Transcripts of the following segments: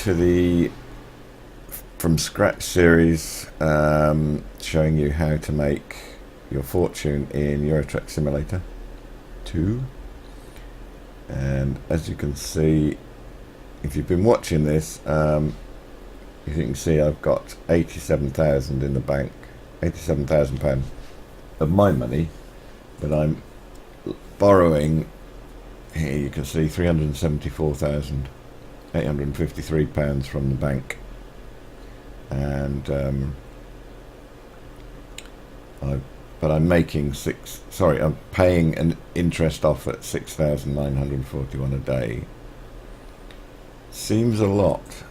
to the From Scratch series, showing you how to make your fortune in Euro Truck Simulator 2. And as you can see, if you've been watching this, as you can see, I've got 87,000 in the bank, £87,000 of my money, but I'm borrowing. Here you can see £374,853 from the bank, and I'm making I'm paying an interest off at 6,941 a day. Seems a lot,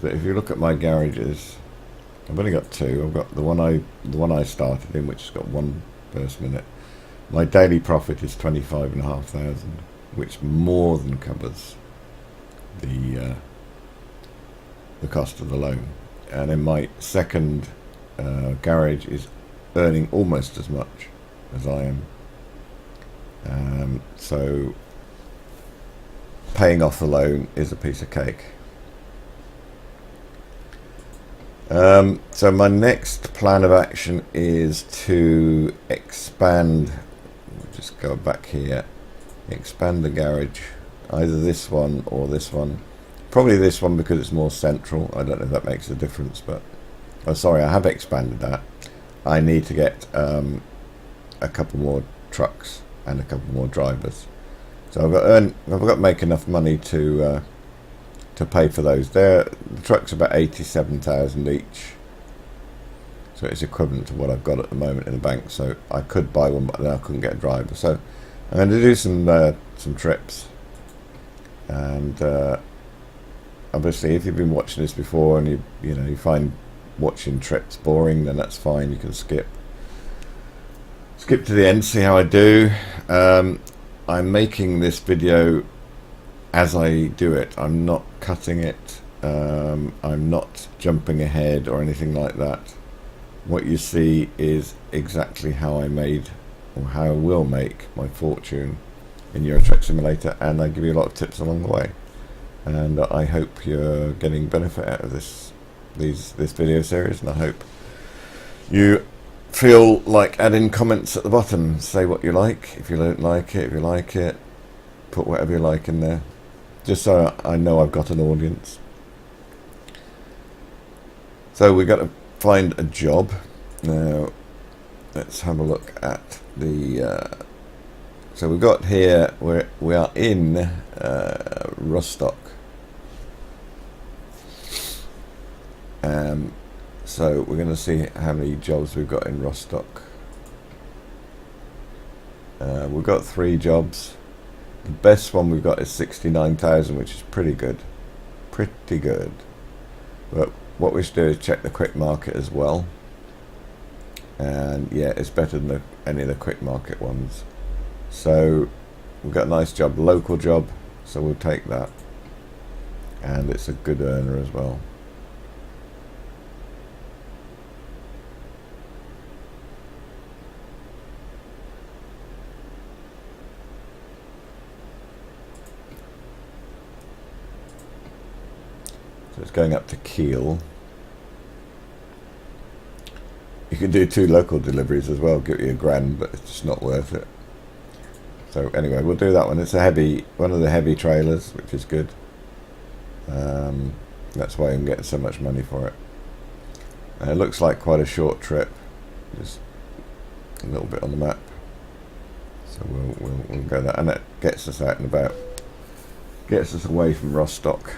but if you look at my garages, I've only got two. I've got the one I started in, which has got one person in it. My daily profit is 25,500, which more than covers the cost of the loan. And in my second garage is earning almost as much as I am. So paying off the loan is a piece of cake. So my next plan of action is to expand. Just go back here, expand the garage, either this one or this one. Probably this one because it's more central. I don't know if that makes a difference, but oh, sorry, I have expanded that. I need to get a couple more trucks and a couple more drivers. So I've got to make enough money to pay for those. The trucks are about 87,000 each, so it's equivalent to what I've got at the moment in the bank. So I could buy one, but then I couldn't get a driver. So I'm going to do some trips, and obviously, if you've been watching this before and you find watching trips boring, then that's fine. You can skip to the end, see how I do. I'm making this video as I do it. I'm not cutting it. I'm not jumping ahead or anything like that. What you see is exactly how I made, or how I will make, my fortune in Euro Truck Simulator, and I give you a lot of tips along the way. And I hope you're getting benefit out of this video series, and I hope you feel like adding comments at the bottom. Say what you like. If you don't like it, if you like it, put whatever you like in there, just so I know I've got an audience. So we've got to find a job now. Let's have a look at the so we've got here, we are in Rostock. So we're going to see how many jobs we've got in Rostock. We've got 3 jobs. The best one we've got is 69,000, which is pretty good. But what we should do is check the quick market as well. And yeah, it's better than any of the quick market ones. So we've got a nice job, local job, so we'll take that. And it's a good earner as well. So it's going up to Kiel. You can do 2 local deliveries as well, give you £1,000, but it's just not worth it. So anyway, we'll do that one. It's one of the heavy trailers, which is good. That's why I'm getting so much money for it. It looks like quite a short trip, just a little bit on the map. So we'll go that, and that gets us out and about, gets us away from Rostock.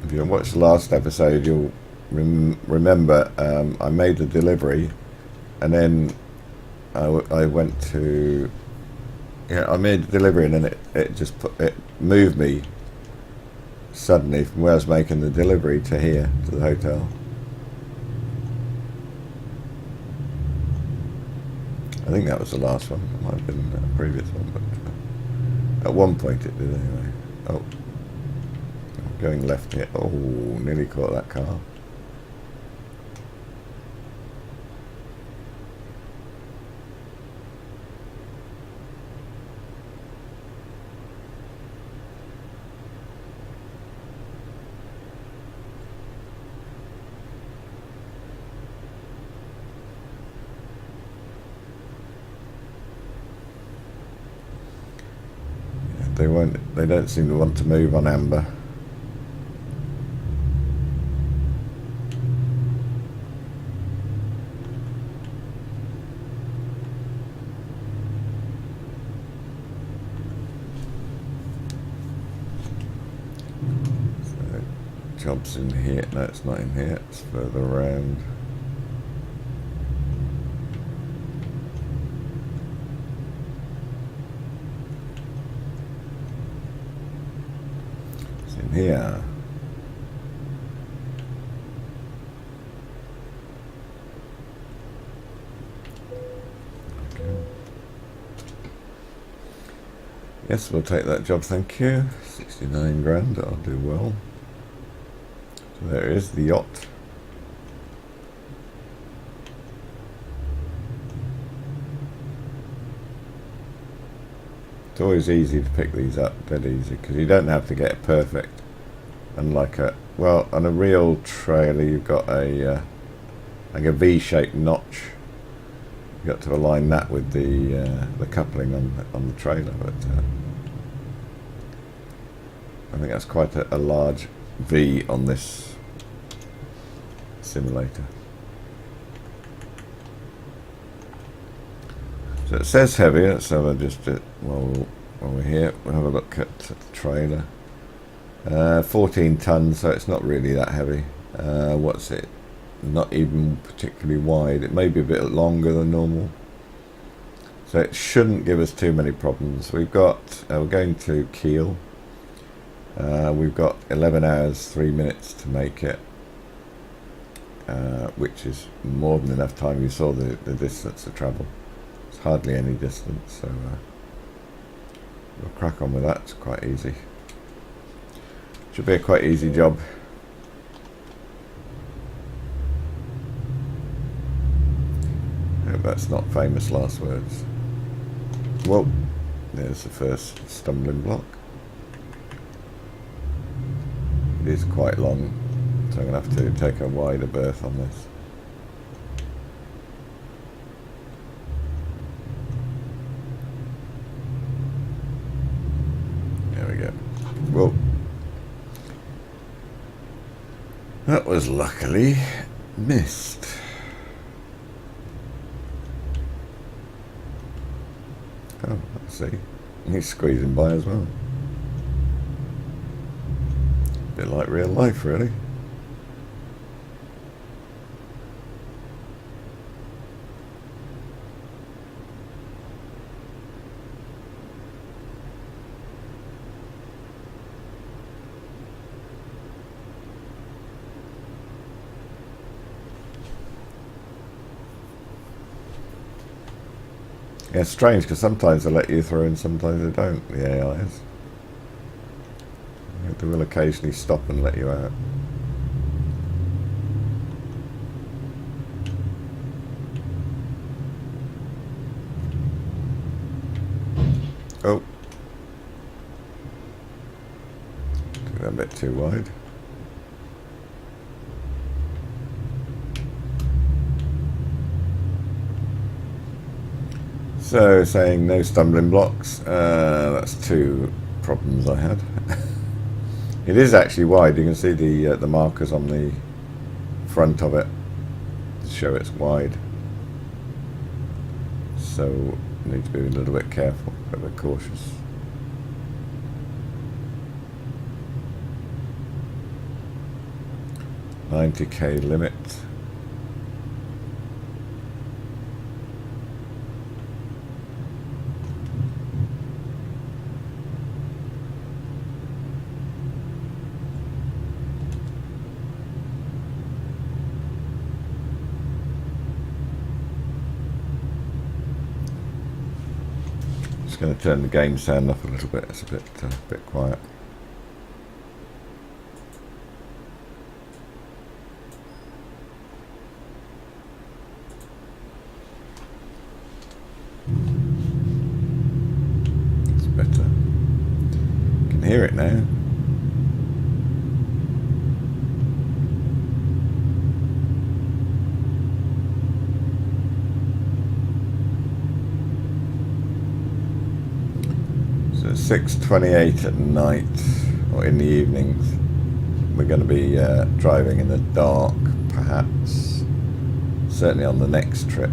If you watched the last episode, you'll remember I made the delivery, and then I went to, I made the delivery, and then it moved me suddenly from where I was making the delivery to here, to the hotel. I think that was the last one. It might have been a previous one, but at one point it did anyway. Oh. Going left here. Oh, nearly caught that car. they won't. They don't seem to want to move on amber. So, job's in here. No, it's not in here. It's further around. Here. Okay. Yes, we'll take that job, thank you. 69 grand, I'll do well. So there is the yacht. It's always easy to pick these up, dead easy, because you don't have to get it perfect. Unlike well, on a real trailer, you've got a like a V-shaped notch. You've got to align that with the coupling on the trailer, but I think that's quite a large V on this simulator. So it says heavier, so we'll just while we're here, we'll have a look at the trailer. 14 tons, so it's not really that heavy. What's it? Not even particularly wide. It may be a bit longer than normal, so it shouldn't give us too many problems. We've got we're going to Kiel. We've got 11 hours 3 minutes to make it, which is more than enough time. You saw the distance to travel. It's hardly any distance, so we'll crack on with that. It's quite easy. Should be a quite easy job. Hope that's not famous last words. Whoa, there's the first stumbling block. It is quite long, so I'm going to have to take a wider berth on this. There we go. Whoa. That was luckily missed. Oh, let's see. He's squeezing by as well. A bit like real life, really. Yeah, it's strange because sometimes they let you through and sometimes they don't, the AIs. They will occasionally stop and let you out. Oh. Took that a bit too wide. So, saying no stumbling blocks, that's two problems I had. It is actually wide. You can see the markers on the front of it to show it's wide. So, you need to be a little bit careful, a bit cautious. $90K limit. Going to turn the game sound up a little bit. It's a bit quiet. It's better. You can hear it now. 6:28 at night, or in the evenings. We're going to be driving in the dark, perhaps, certainly on the next trip.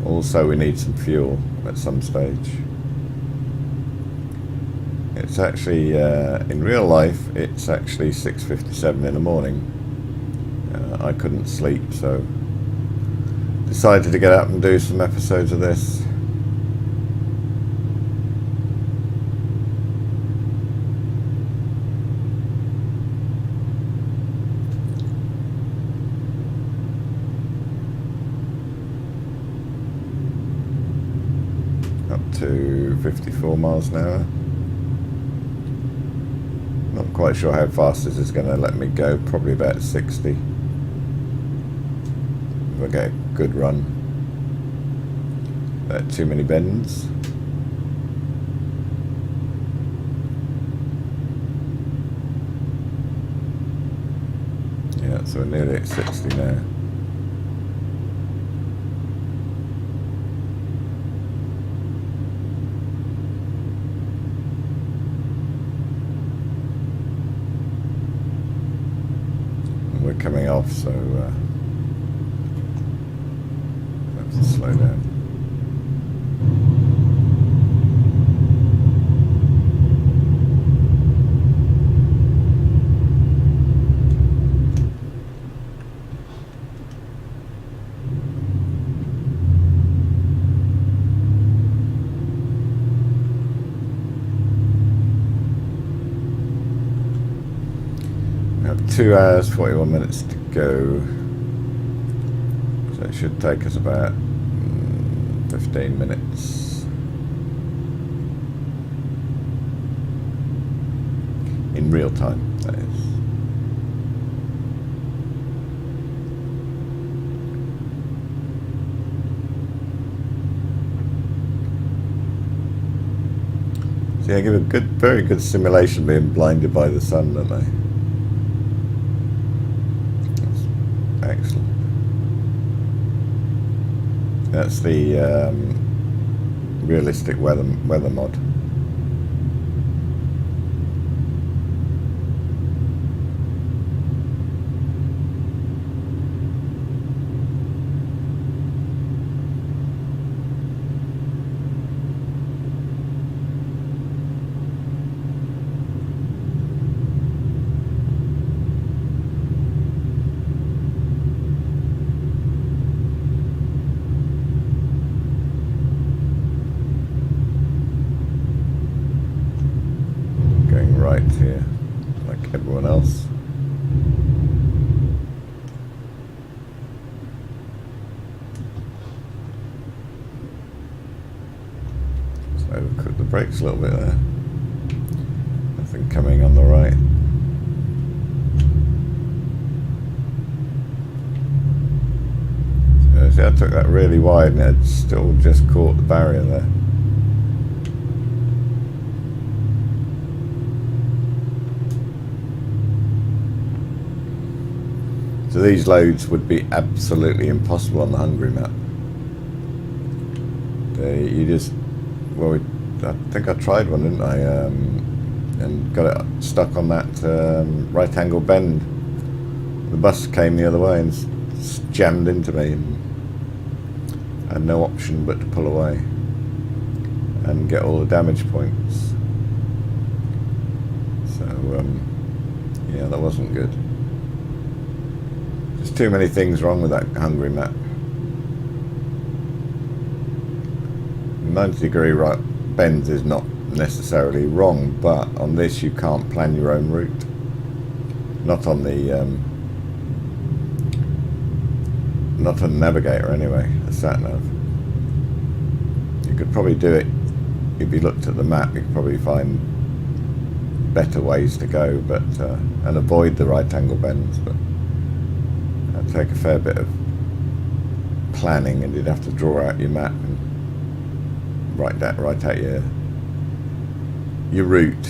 Also, we need some fuel at some stage. It's actually, in real life, it's actually 6:57 in the morning. I couldn't sleep, so decided to get up and do some episodes of this. Up to 54 miles an hour. Not quite sure how fast this is going to let me go, probably about 60. If I get a good run. Too many bends. Yeah, so we're nearly at 60 now. We're coming off, so have to slow down. We have 2 hours, 41 minutes to go. So it should take us about 15 minutes. In real time, that is. So yeah, give a good, very good simulation being blinded by the sun, don't they? Excellent. That's the realistic weather mod. Right here, like everyone else. Just overcooked the brakes a little bit there. Nothing coming on the right. So, see, I took that really wide and it still just caught the barrier there. So these loads would be absolutely impossible on the Hungary map. You just, well, I think I tried one, didn't I? And got it stuck on that right angle bend. The bus came the other way and jammed into me, and had no option but to pull away and get all the damage points. So yeah, that wasn't good. There's too many things wrong with that Hungary map. 90-degree right bends is not necessarily wrong, but on this you can't plan your own route. Not on the navigator anyway, the sat nav. You could probably do it if you looked at the map. You could probably find better ways to go, but and avoid the right angle bends, but that'd take a fair bit of planning, and you'd have to draw out your map and write out your route.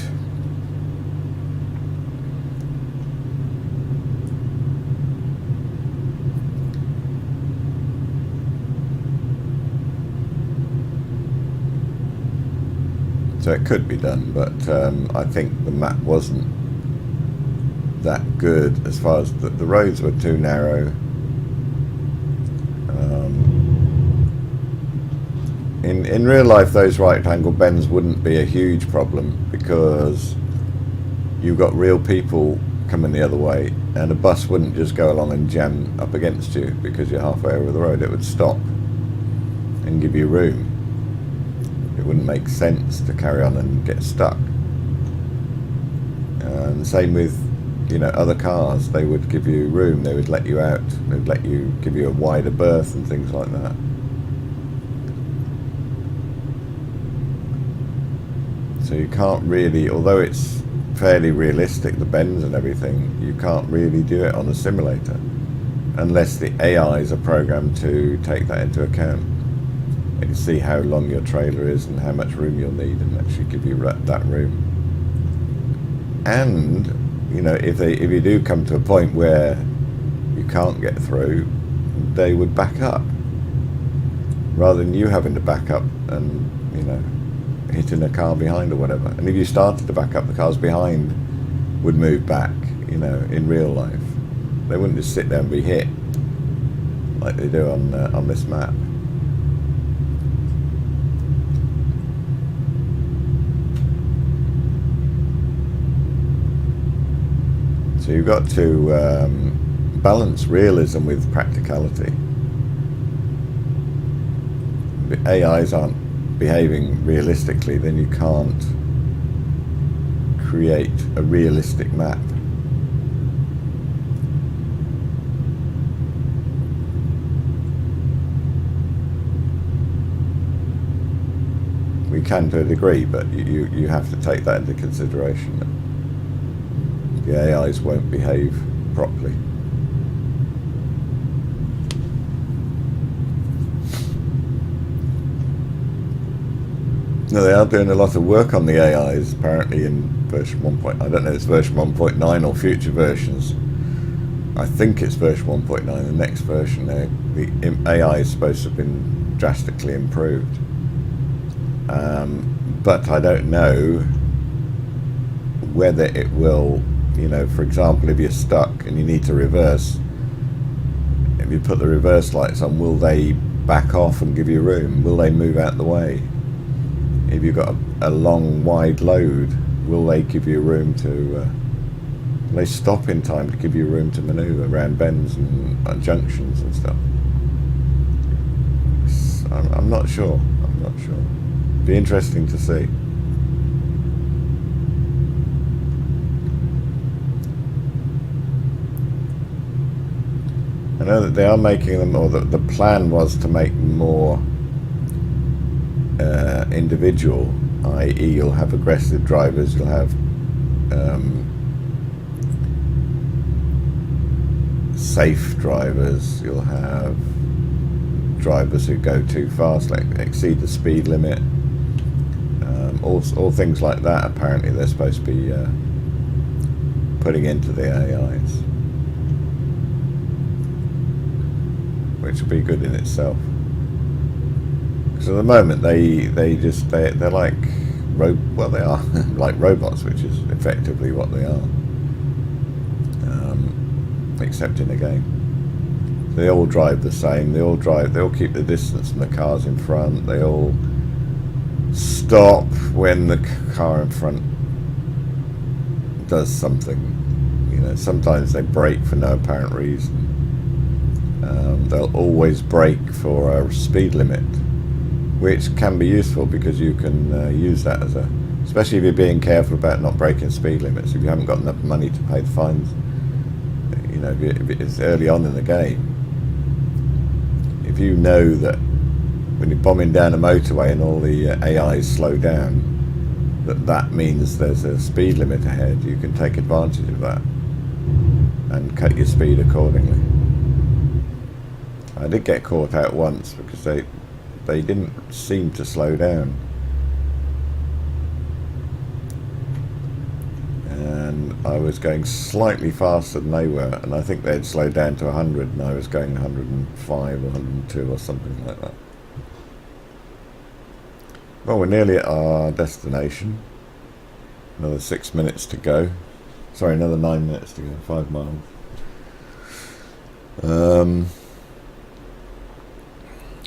So it could be done, but I think the map wasn't that good as far as the roads were too narrow. In real life, those right angle bends wouldn't be a huge problem because you've got real people coming the other way, and a bus wouldn't just go along and jam up against you because you're halfway over the road. It would stop and give you room. It wouldn't make sense to carry on and get stuck. And same with, you know, other cars. They would give you room, they would let you out, they'd let you, give you a wider berth and things like that. So you can't really, although it's fairly realistic, the bends and everything, you can't really do it on a simulator unless the AIs are programmed to take that into account. They can see how long your trailer is and how much room you'll need and actually give you that room. And, you know, if you do come to a point where you can't get through, they would back up rather than you having to back up and, you know, hitting a car behind or whatever. And if you started to back up, the cars behind would move back, you know, in real life. They wouldn't just sit there and be hit like they do on this map. So you've got to balance realism with practicality. If AIs aren't behaving realistically, then you can't create a realistic map. We can to a degree, but you have to take that into consideration. The AIs won't behave properly. No, they are doing a lot of work on the AIs apparently in version 1. I don't know if it's version 1.9 or future versions. I think it's version 1.9. The next version, the AI is supposed to have been drastically improved. But I don't know whether it will, you know, for example, if you're stuck and you need to reverse, if you put the reverse lights on, will they back off and give you room? Will they move out the way? If you've got a long, wide load, will they give you room to, will they stop in time to give you room to manoeuvre around bends and junctions and stuff? I'm not sure. I'm not sure. Be interesting to see. I know that they are making them, or the plan was to make more individual, i.e. you'll have aggressive drivers, you'll have safe drivers, you'll have drivers who go too fast, like exceed the speed limit, all things like that. Apparently they're supposed to be putting into the AIs, which will be good in itself. Because at the moment they're like they are like robots, which is effectively what they are, except in a game. They all drive the same. They all keep the distance from the cars in front. They all stop when the car in front does something. You know, sometimes they brake for no apparent reason. They'll always brake for a speed limit, which can be useful because you can use that as especially if you're being careful about not breaking speed limits. If you haven't got enough money to pay the fines, you know, if it's early on in the game, if you know that when you're bombing down a motorway and all the AIs slow down, that means there's a speed limit ahead, you can take advantage of that and cut your speed accordingly. I did get caught out once because they didn't seem to slow down, and I was going slightly faster than they were, and I think they'd slowed down to 100 and I was going 105 or 102 or something like that. Well, we're nearly at our destination. Another 6 minutes to go. Sorry, another 9 minutes to go. 5 miles. And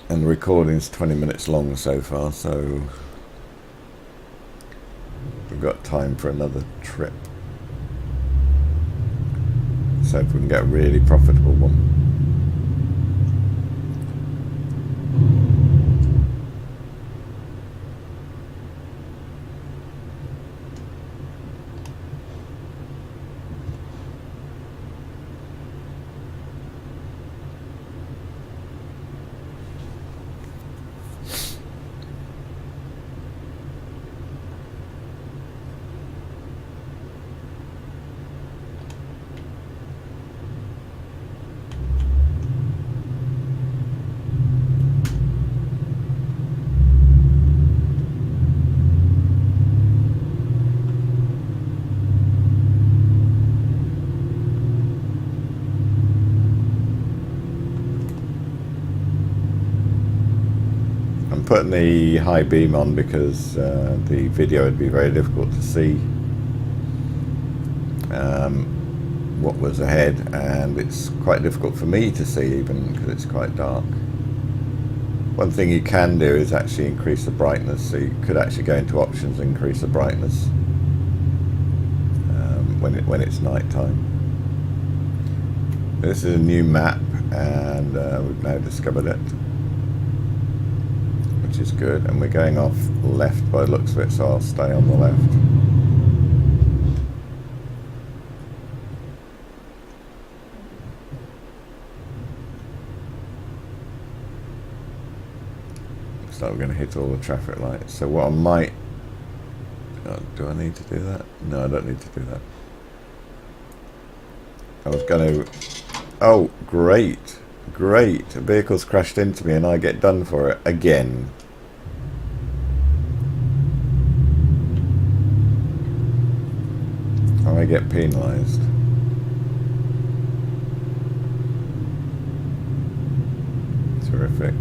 the recording's 20 minutes long so far, so we've got time for another trip. So if we can get a really profitable one. Putting the high beam on because the video would be very difficult to see what was ahead, and it's quite difficult for me to see even because it's quite dark. One thing you can do is actually increase the brightness, so you could actually go into options and increase the brightness when it's night time. This is a new map, and we've now discovered it, which is good, and we're going off left by the looks of it, so I'll stay on the left. Looks like we're going to hit all the traffic lights. So what I might... do I need to do that? No, I don't need to do that. I was going to... Oh, great. Great. A vehicle's crashed into me and I get done for it again. I get penalised. Terrific.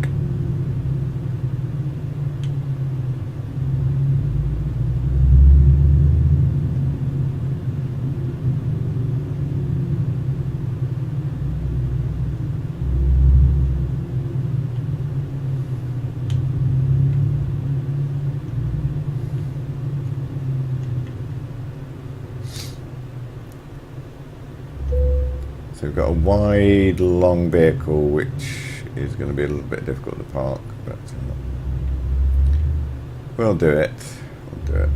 So we've got a wide, long vehicle, which is going to be a little bit difficult to park, but we'll do it. We'll do it.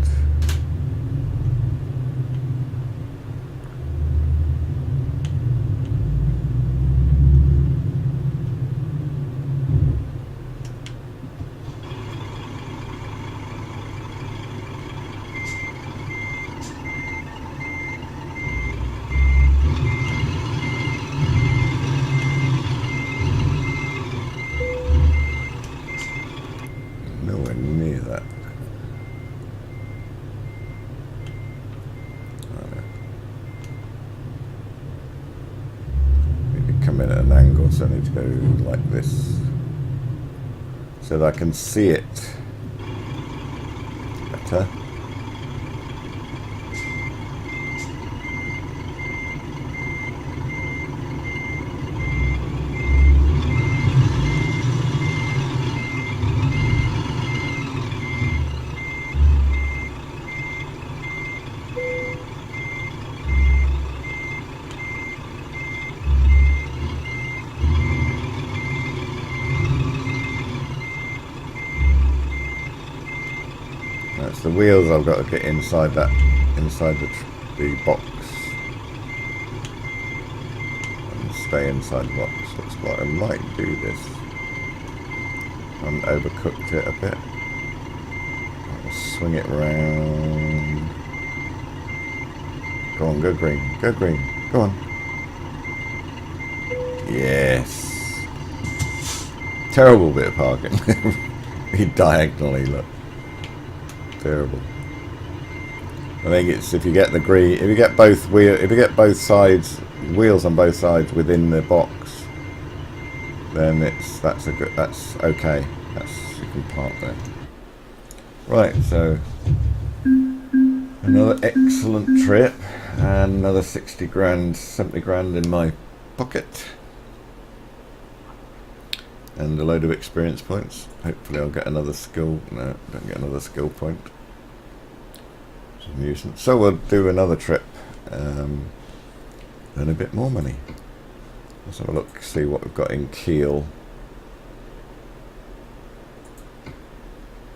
At an angle, so I need to go like this so that I can see it better. That's the wheels I've got to get inside that, inside the box, and stay inside the box. Looks like I might do this. I overcooked it a bit. I'll swing it round. Go on, go green, go green, go on. Yes. Terrible bit of parking. Diagonally, look. Terrible. I think it's if you get the green, if you get both sides, wheels on both sides within the box, then that's okay. You can park there. Right, so another excellent trip and another 60 grand, 70 grand in my pocket. And a load of experience points. Hopefully I'll get another skill. No, don't get another skill point. It's a nuisance. So we'll do another trip. Earn a bit more money. Let's have a look, see what we've got in Kiel.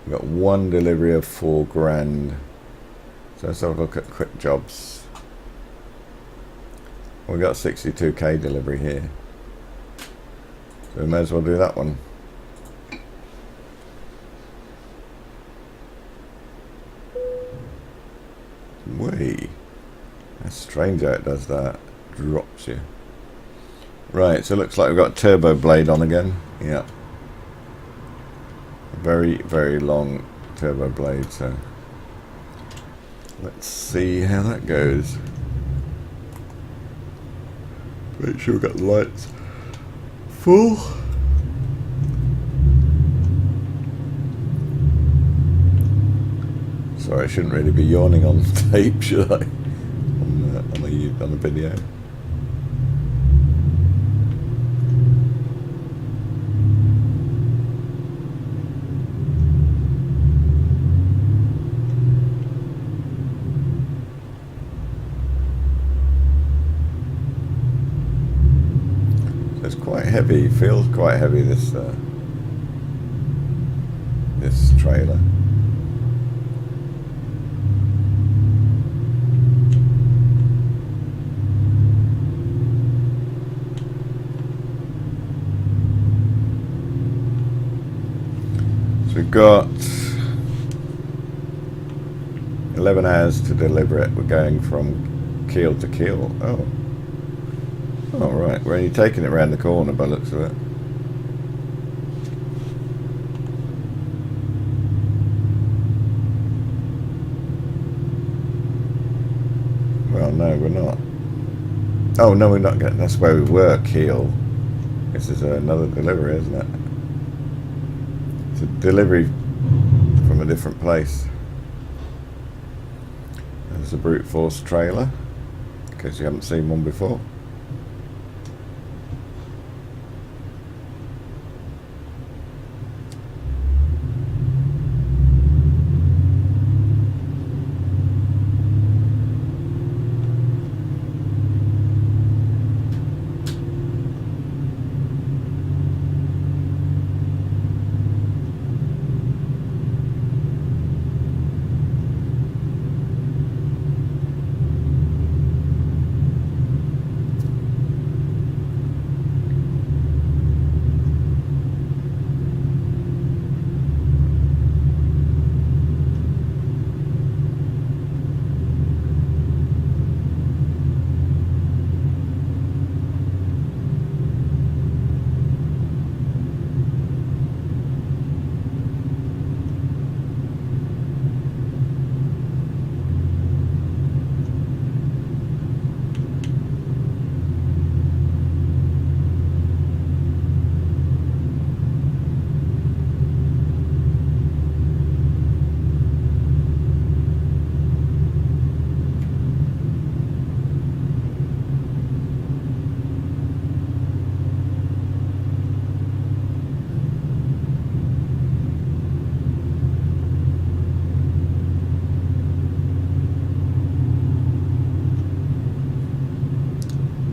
We've got one delivery of 4 grand. So let's have a look at quick jobs. We've got 62k delivery here. So we may as well do that one. Whee! That's strange how it does that. Drops you. Right, so it looks like we've got turbo blade on again. Yeah. Very, very long turbo blade, so let's see how that goes. Make sure we've got the lights full. Sorry, I shouldn't really be yawning on tape, should I? On a video. It's quite heavy, feels quite heavy, this trailer. So we've got 11 hours to deliver it. We're going from Kiel to Kiel. Oh. Oh, right, we're only taking it around the corner by the looks of it. Well, no, we're not. Oh, no, we're not getting... That's where we were, Kiel. This is another delivery, isn't it? It's a delivery from a different place. There's a brute force trailer, in case you haven't seen one before.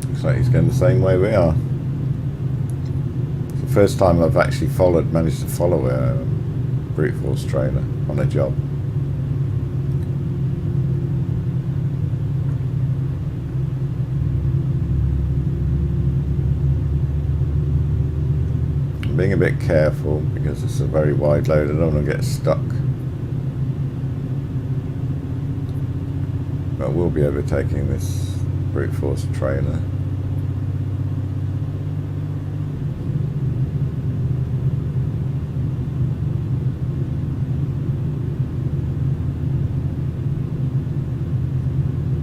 Looks like he's going the same way we are. It's the first time I've actually managed to follow a brute force trailer on a job. I'm being a bit careful because it's a very wide load. I don't want to get stuck. But we'll be overtaking this brute force trailer.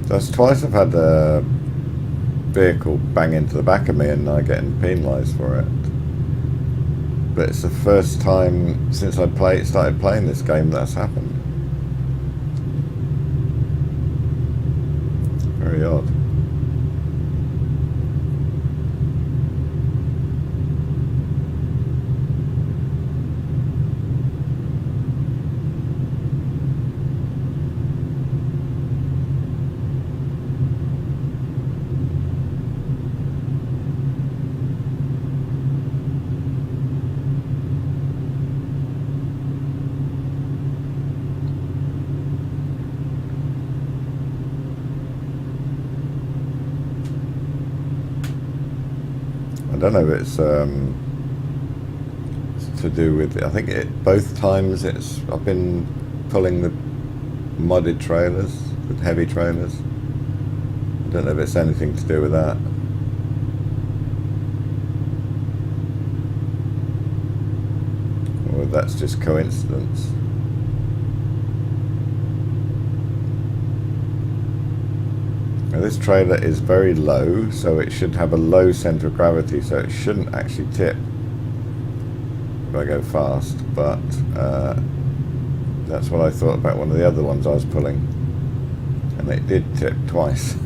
That's twice I've had the vehicle bang into the back of me and I getting penalised for it. but it's the first time since I started playing this game that's happened. Very odd. I don't know if it's to do with, I think both times I've been pulling the modded trailers, the heavy trailers. I don't know if it's anything to do with that. Or if that's just coincidence. Now this trailer is very low, so it should have a low centre of gravity, so it shouldn't actually tip if I go fast, but that's what I thought about one of the other ones I was pulling, and it did tip twice.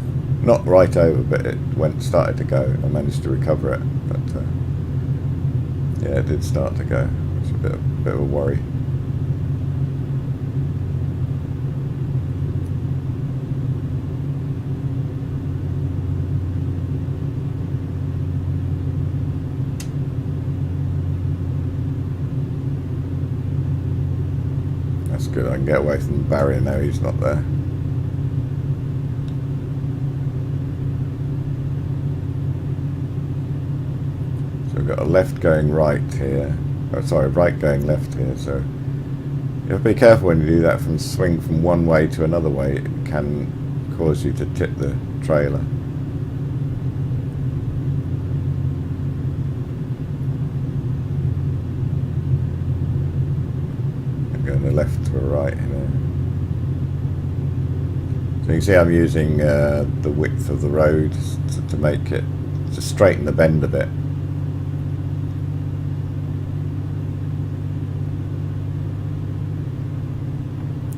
Not right over, but it started to go. I managed to recover it, but yeah, it did start to go. It's a bit of a worry. That's good. I can get away from the barrier now. He's not there. So we've got a left going right here. Oh, sorry, right going left here. So you have to be careful when you do that. Swing from one way to another way, it can cause you to tip the trailer. I'm going to left to a right here. So you can see I'm using the width of the road to make it, to straighten the bend a bit.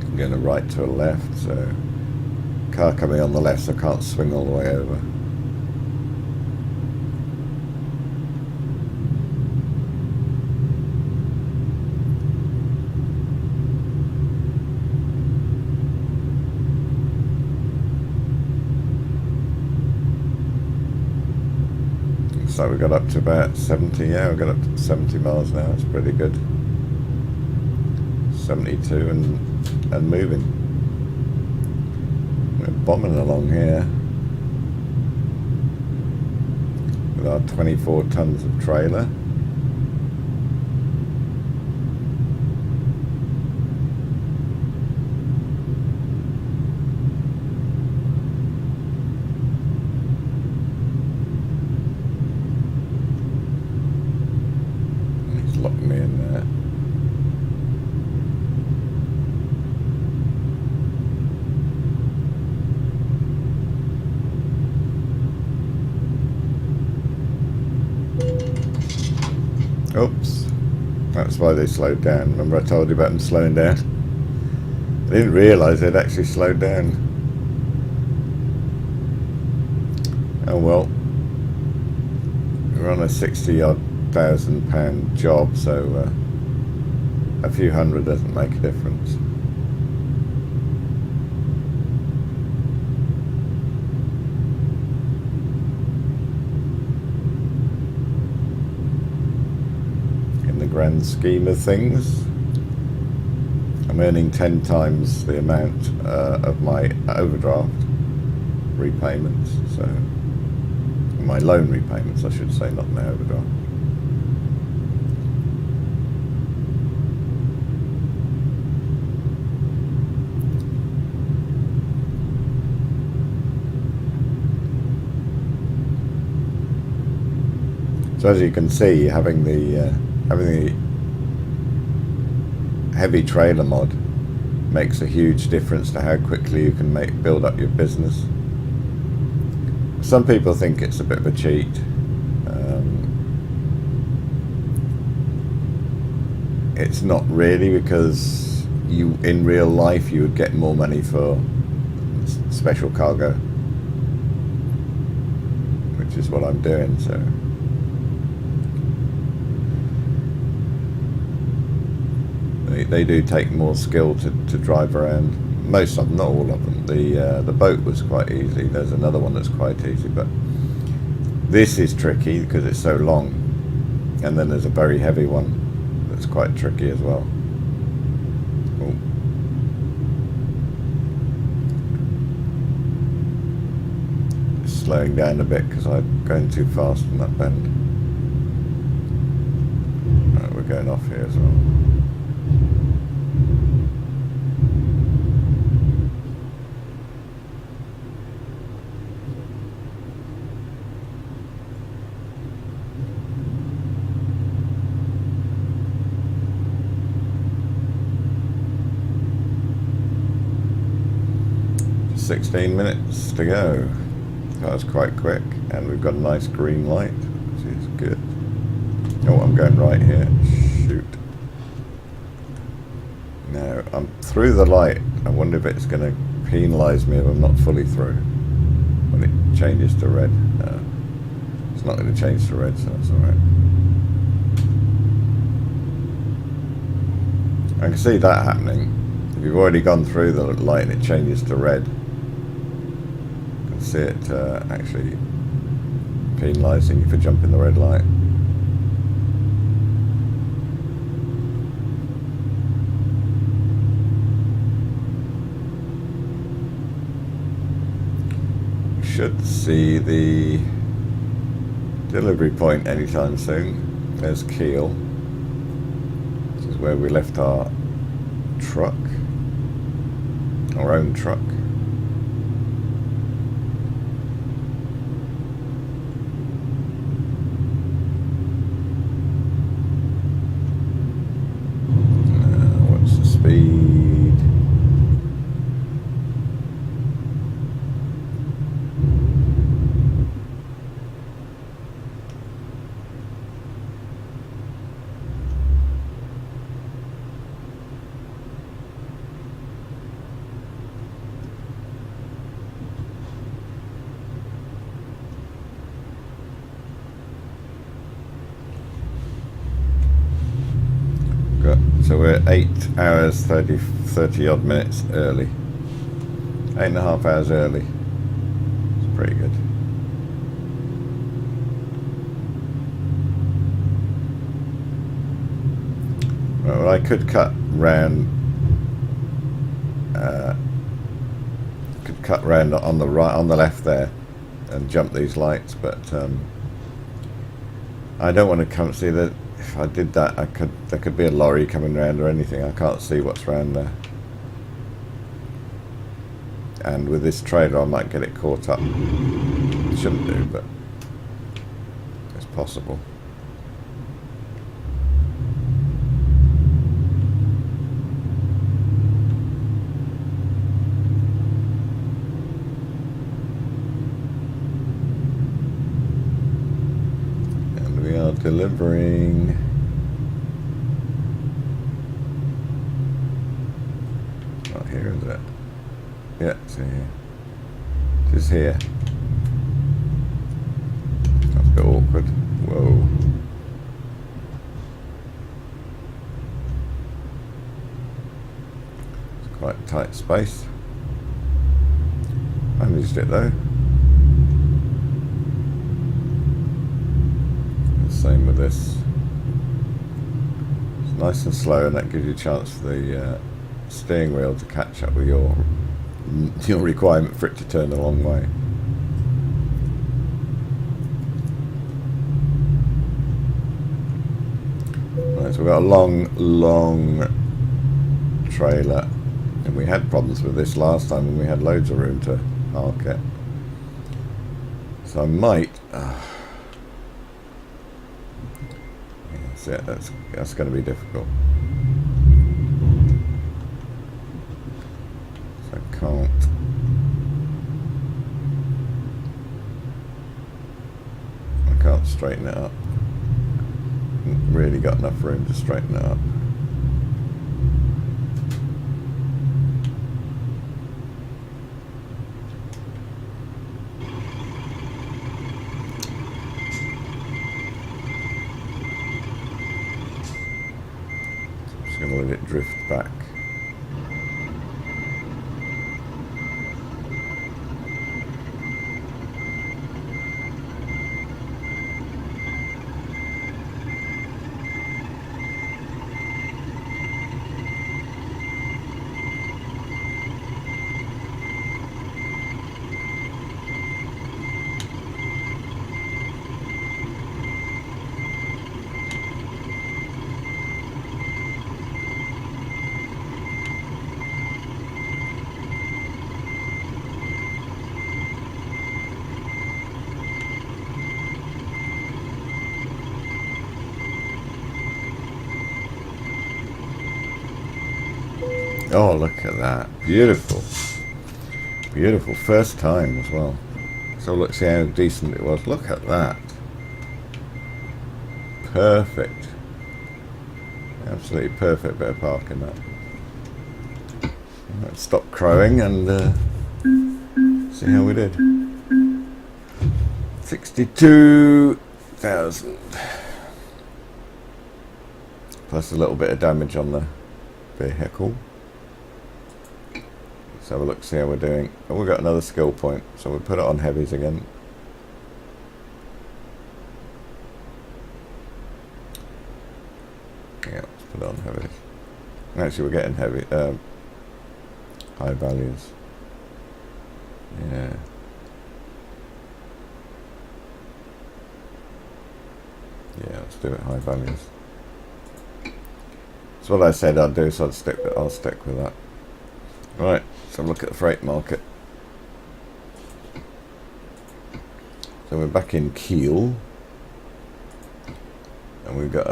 I'm going to right to a left, so car coming on the left, so I can't swing all the way over. So we got up to about 70, yeah, we got up to 70 miles now, it's pretty good. 72 and moving. We're bombing along here with our 24 tons of trailer. Locking me in there. Oops, that's why they slowed down. Remember I told you about them slowing down? I didn't realise they'd actually slowed down. Oh well, we're on a 60-odd £1,000 job, so a few hundred doesn't make a difference. In the grand scheme of things, I'm earning 10 times the amount of my overdraft repayments, so my loan repayments I should say, not my overdraft. So as you can see, having the heavy trailer mod makes a huge difference to how quickly you can build up your business. Some people think it's a bit of a cheat, it's not really, because you, in real life, you would get more money for special cargo, which is what I'm doing. So they do take more skill to drive around. Most of them, not all of them. The boat was quite easy. There's another one that's quite easy, but this is tricky because it's so long. And then there's a very heavy one that's quite tricky as well. Oh. Slowing down a bit because I'm going too fast in that bend. Right, we're going off here as well. Just 16 minutes to go. That was quite quick, and we've got a nice green light, which is good. Oh, I'm going right here. Shoot. Now, I'm through the light. I wonder if it's going to penalise me if I'm not fully through when it changes to red. It's not going to change to red, so that's alright. I can see that happening. If you've already gone through the light and it changes to red, see it actually penalising you for jumping the red light. We should see the delivery point anytime soon. There's Kiel. This is where we left our truck, our own truck. Speed. So we're 8 hours 30 odd minutes early. 8.5 hours early. It's pretty good. Well, I could cut round. On the right, on the left there, and jump these lights, but I don't want to come see that. If I did that, there could be a lorry coming around or anything. I can't see what's around there. And with this trailer, I might get it caught up. Shouldn't do, but it's possible. And we are delivering. Not here, is it? Yeah, it's here. It is here. That's a bit awkward. Whoa. It's quite a tight space. I managed it though. Same with this. It's nice and slow, and that gives you a chance for the steering wheel to catch up with your requirement for it to turn the long way. Right, so we've got a long trailer, and we had problems with this last time when we had loads of room to park it. So I might that's going to be difficult. So I can't straighten it up. Haven't really got enough room to straighten it up. or will it drift back? Oh, look at that. Beautiful. Beautiful. First time as well. So let's see how decent it was. Look at that. Perfect. Absolutely perfect bit of parking that. Let's stop crowing and see how we did. 62,000. Plus a little bit of damage on the vehicle. Let's have a look, see how we're doing. Oh, we've got another skill point, so we'll put it on heavies again. Yeah, let's put it on heavies. Actually, we're getting heavy, high values. Yeah. Yeah, let's do it high values. That's what I said I'd do, so I'll stick with that. Right, so look at the freight market. So we're back in Kiel, and we've got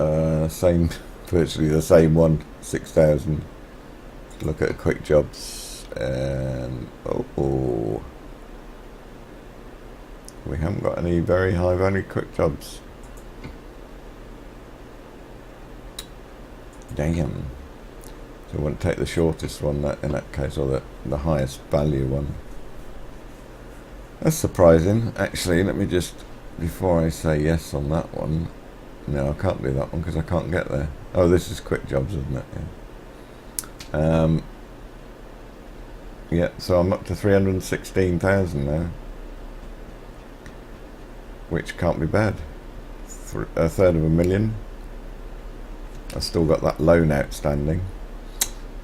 virtually the same one, 6,000. Look at quick jobs, and we haven't got any very high value quick jobs. Damn. So we want to take the shortest one in that case, or the highest value one. That's surprising. Actually, let me just, before I say yes on that one, no, I can't do that one because I can't get there. Oh, this is quick jobs, isn't it? Yeah. Yeah, so I'm up to 316,000 now, which can't be bad. A third of a million. I've still got that loan outstanding.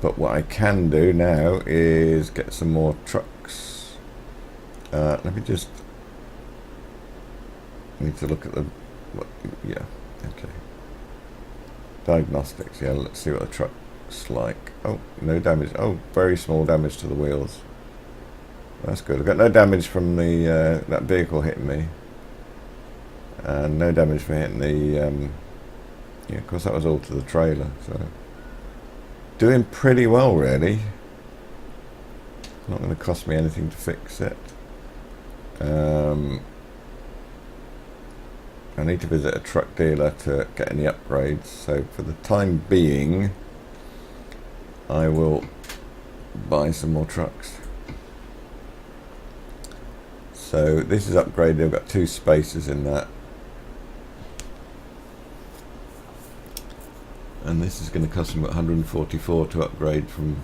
But what I can do now is get some more trucks. Let me just need to look at yeah, okay. Diagnostics, yeah, let's see what the truck's like. Oh, no damage. Oh, very small damage to the wheels. That's good. I've got no damage from the that vehicle hitting me. And no damage for hitting the yeah, of course that was all to the trailer, so doing pretty well really. Not going to cost me anything to fix it. I need to visit a truck dealer to get any upgrades, so for the time being I will buy some more trucks. So this is upgraded. I've got 2 spaces in that. And this is going to cost me about 144 to upgrade from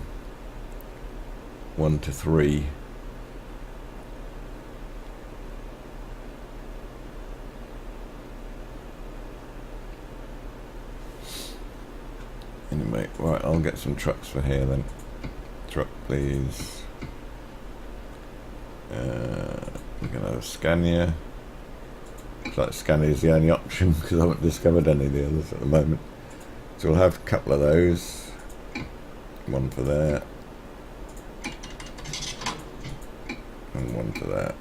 1 to 3. Anyway, right, I'll get some trucks for here then. Truck, please. We're going to have Scania. Looks like Scania is the only option because I haven't discovered any of the others at the moment. So we'll have a couple of those. One for there. And one for that.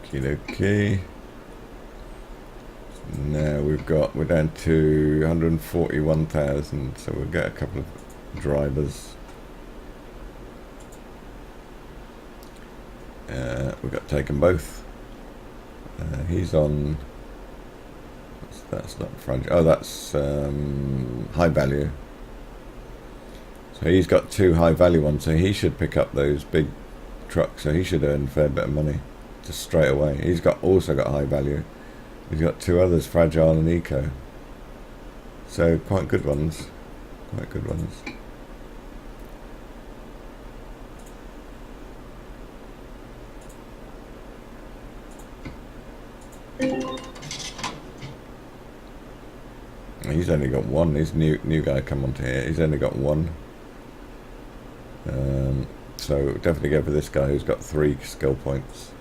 Okie dokie. Now we're down to 141,000, so we'll get a couple of drivers. We've got to take them both. He's on. That's not fragile. Oh, that's high value. So he's got 2 high value ones, so he should pick up those big truck, so he should earn a fair bit of money just straight away. He's also got high value. He's got 2 others, Fragile and Eco. So quite good ones. Quite good ones. He's only got 1. This new guy come onto here. He's only got 1. So definitely go for this guy who's got 3 skill points.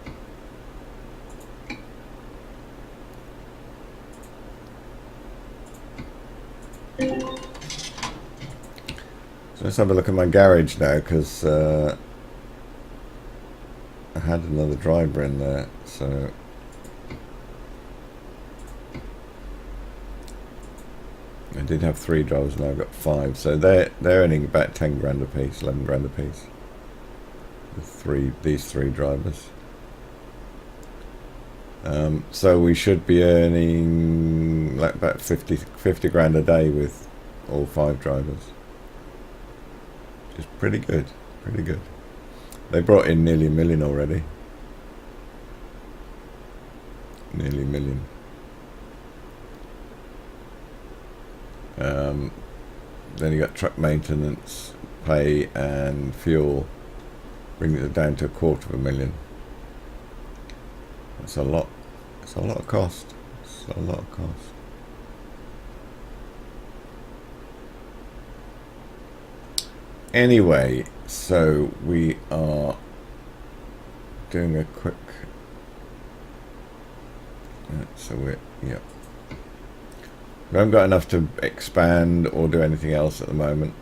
So let's have a look at my garage now, because I had another driver in there. So I did have 3 drivers, now I've got 5. So they're earning about 10 grand a piece, 11 grand a piece. These 3 drivers. So we should be earning like about 50 grand a day with all 5 drivers. Which is pretty good, pretty good. They brought in nearly $1 million already. Nearly $1 million. Then you got truck maintenance, pay and fuel, bringing it down to $250,000. That's a lot. It's a lot of cost. It's a lot of cost. Anyway, so we are doing a quick. So yeah. We haven't got enough to expand or do anything else at the moment,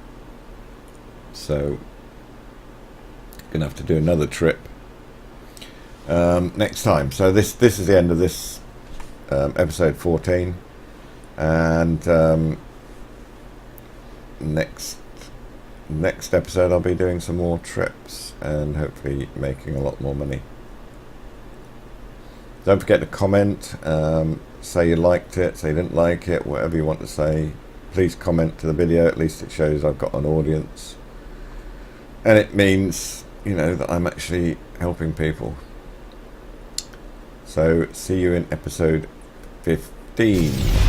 so gonna have to do another trip next time. So this is the end of this episode 14, and next episode I'll be doing some more trips and hopefully making a lot more money. Don't forget to comment, say you liked it, say you didn't like it, whatever you want to say. Please comment to the video, at least it shows I've got an audience. And it means, you know, that I'm actually helping people. So, see you in episode 15.